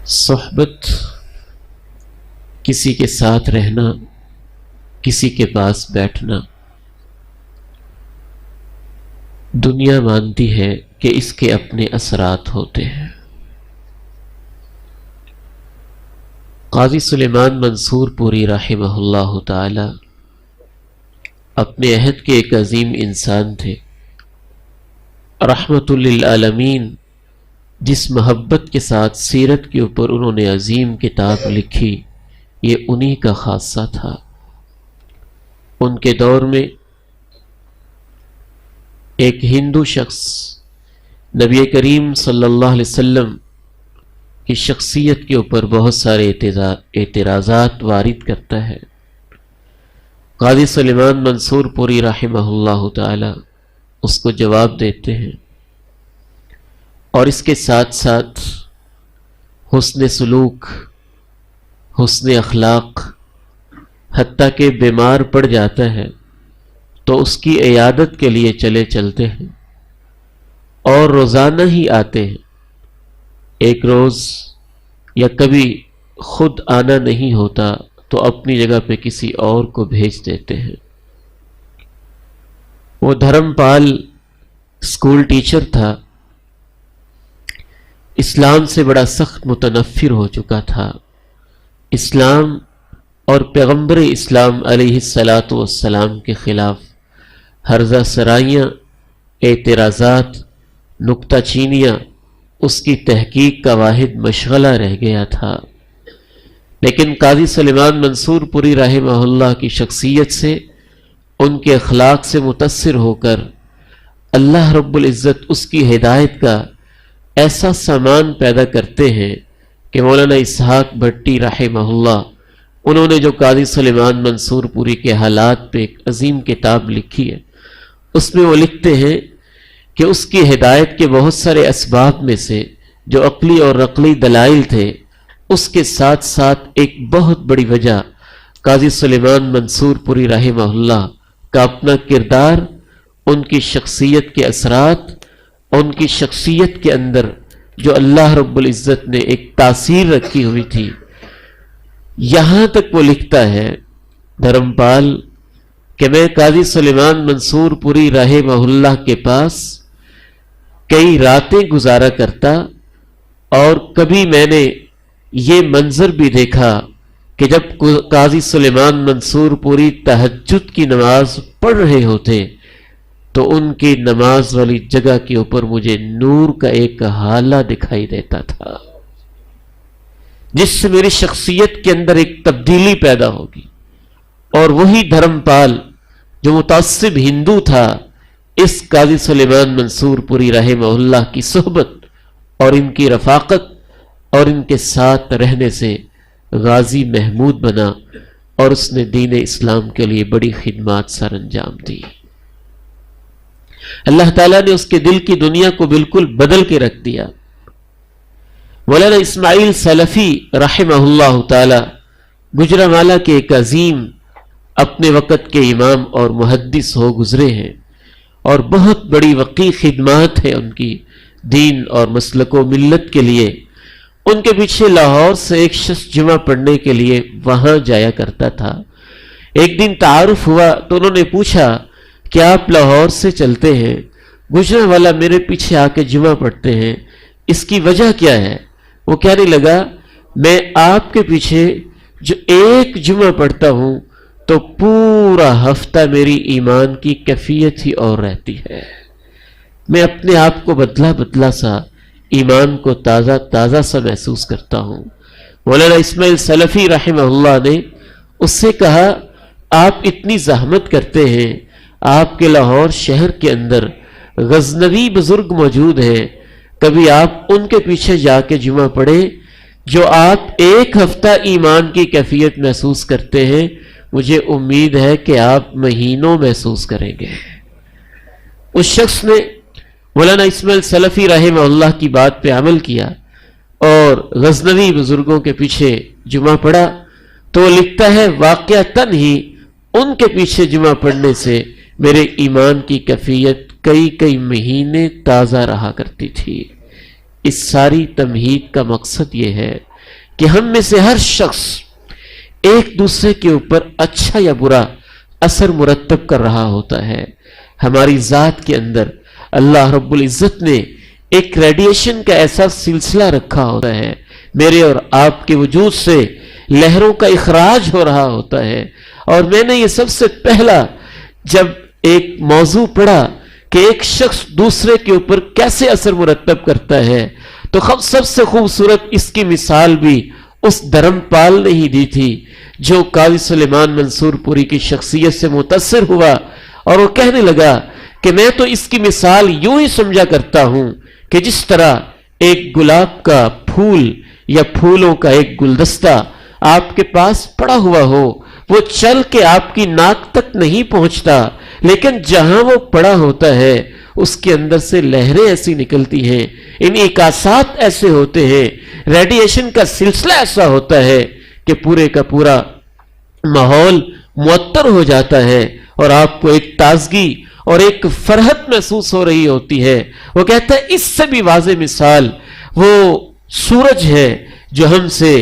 صحبت، کسی کے ساتھ رہنا، کسی کے پاس بیٹھنا، دنیا مانتی ہے کہ اس کے اپنے اثرات ہوتے ہیں۔ قاضی سلیمان منصور پوری رحمہ اللہ تعالی اپنے عہد کے ایک عظیم انسان تھے، رحمت للعالمین۔ جس محبت کے ساتھ سیرت کے اوپر انہوں نے عظیم کتاب لکھی، یہ انہی کا خاصہ تھا۔ ان کے دور میں ایک ہندو شخص نبی کریم صلی اللہ علیہ وسلم کی شخصیت کے اوپر بہت سارے اعتراضات وارد کرتا ہے۔ قاضی سلیمان منصور پوری رحمہ اللہ تعالی اس کو جواب دیتے ہیں، اور اس کے ساتھ ساتھ حسن سلوک، حسن اخلاق، حتیٰ کہ بیمار پڑ جاتا ہے تو اس کی عیادت کے لیے چلتے ہیں، اور روزانہ ہی آتے ہیں۔ ایک روز یا کبھی خود آنا نہیں ہوتا تو اپنی جگہ پہ کسی اور کو بھیج دیتے ہیں۔ وہ دھرم پال اسکول ٹیچر تھا، اسلام سے بڑا سخت متنفر ہو چکا تھا۔ اسلام اور پیغمبر اسلام علیہ الصلاۃ والسلام کے خلاف ہرزہ سرائیاں، اعتراضات، نکتہ چینیاں اس کی تحقیق کا واحد مشغلہ رہ گیا تھا۔ لیکن قاضی سلیمان منصور پوری رحمہ اللہ کی شخصیت سے، ان کے اخلاق سے متاثر ہو کر اللہ رب العزت اس کی ہدایت کا ایسا سامان پیدا کرتے ہیں کہ مولانا اسحاق بھٹی رحمہ اللہ، انہوں نے جو قاضی سلیمان منصور پوری کے حالات پہ ایک عظیم کتاب لکھی ہے، اس میں وہ لکھتے ہیں کہ اس کی ہدایت کے بہت سارے اسباب میں سے جو عقلی اور نقلی دلائل تھے، اس کے ساتھ ساتھ ایک بہت بڑی وجہ قاضی سلیمان منصور پوری رحمہ اللہ کا اپنا کردار، ان کی شخصیت کے اثرات، ان کی شخصیت کے اندر جو اللہ رب العزت نے ایک تاثیر رکھی ہوئی تھی۔ یہاں تک وہ لکھتا ہے دھرمپال کہ میں قاضی سلیمان منصور پوری رحمہ اللہ کے پاس کئی راتیں گزارا کرتا، اور کبھی میں نے یہ منظر بھی دیکھا کہ جب قاضی سلیمان منصور پوری تہجد کی نماز پڑھ رہے ہوتے تو ان کی نماز والی جگہ کے اوپر مجھے نور کا ایک ہالہ دکھائی دیتا تھا، جس سے میری شخصیت کے اندر ایک تبدیلی پیدا ہوگی۔ اور وہی دھرمپال جو متعصب ہندو تھا، اس قاضی سلیمان منصور پوری رحمہ اللہ کی صحبت اور ان کی رفاقت اور ان کے ساتھ رہنے سے غازی محمود بنا، اور اس نے دین اسلام کے لیے بڑی خدمات سر انجام دی۔ اللہ تعالیٰ نے اس کے دل کی دنیا کو بالکل بدل کے رکھ دیا۔ مولانا اسماعیل سلفی رحمہ اللہ تعالی گجرانوالہ کے ایک عظیم اپنے وقت کے امام اور محدث ہو گزرے ہیں، اور بہت بڑی وقی خدمات ہیں ان کی دین اور مسلک و ملت کے لیے۔ ان کے پیچھے لاہور سے ایک شخص جمعہ پڑھنے کے لیے وہاں جایا کرتا تھا۔ ایک دن تعارف ہوا تو انہوں نے پوچھا کہ آپ لاہور سے چلتے ہیں، گجرانوالہ میرے پیچھے آ کے جمعہ پڑھتے ہیں، اس کی وجہ کیا ہے؟ وہ کہنے لگا، میں آپ کے پیچھے جو ایک جمعہ پڑھتا ہوں تو پورا ہفتہ میری ایمان کی کیفیت ہی اور رہتی ہے، میں اپنے آپ کو بدلا سا، ایمان کو تازہ سا محسوس کرتا ہوں۔ مولانا اسماعیل سلفی رحمہ اللہ نے اس سے کہا، آپ اتنی زحمت کرتے ہیں، آپ کے لاہور شہر کے اندر غزنوی بزرگ موجود ہیں، کبھی آپ ان کے پیچھے جا کے جمعہ پڑھے جو آپ ایک ہفتہ ایمان کی کیفیت محسوس کرتے ہیں، مجھے امید ہے کہ آپ مہینوں محسوس کریں گے۔ اس شخص نے مولانا اسماعیل سلفی رحمہ اللہ کی بات پہ عمل کیا اور غزنوی بزرگوں کے پیچھے جمعہ پڑھا، تو لکھتا ہے واقعتاً ہی ان کے پیچھے جمعہ پڑھنے سے میرے ایمان کی کیفیت کئی مہینے تازہ رہا کرتی تھی۔ اس ساری تمہید کا مقصد یہ ہے کہ ہم میں سے ہر شخص ایک دوسرے کے اوپر اچھا یا برا اثر مرتب کر رہا ہوتا ہے. ہماری ذات کے اندر اللہ رب العزت نے ایک ریڈیشن کا ایسا سلسلہ رکھا ہوتا ہے، میرے اور آپ کے وجود سے لہروں کا اخراج ہو رہا ہوتا ہے. اور میں نے یہ سب سے پہلا جب ایک موضوع پڑھا کہ ایک شخص دوسرے کے اوپر کیسے اثر مرتب کرتا ہے، تو سب سے خوبصورت اس کی مثال بھی اس دھرم پال نے ہی دی تھی جو قاضی سلیمان منصور پوری کی شخصیت سے متاثر ہوا، اور وہ کہنے لگا کہ میں تو اس کی مثال یوں ہی سمجھا کرتا ہوں کہ جس طرح ایک گلاب کا پھول یا پھولوں کا ایک گلدستہ آپ کے پاس پڑا ہوا ہو، وہ چل کے آپ کی ناک تک نہیں پہنچتا، لیکن جہاں وہ پڑا ہوتا ہے اس کے اندر سے لہریں ایسی نکلتی ہیں، انعکاسات ایسے ہوتے ہیں، ریڈیشن کا سلسلہ ایسا ہوتا ہے کہ پورے کا پورا ماحول معطر ہو جاتا ہے اور آپ کو ایک تازگی اور ایک فرحت محسوس ہو رہی ہوتی ہے. وہ کہتا ہے اس سے بھی واضح مثال وہ سورج ہے جو ہم سے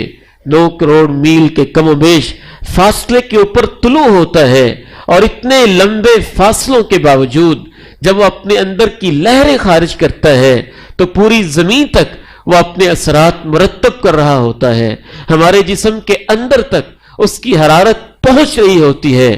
9 کروڑ میل کے کم و بیش فاصلے کے اوپر طلوع ہوتا ہے، اور اتنے لمبے فاصلوں کے باوجود جب وہ اپنے اندر کی لہریں خارج کرتا ہے تو پوری زمین تک وہ اپنے اثرات مرتب کر رہا ہوتا ہے. ہمارے جسم کے اندر تک اس کی حرارت پہنچ رہی ہوتی ہے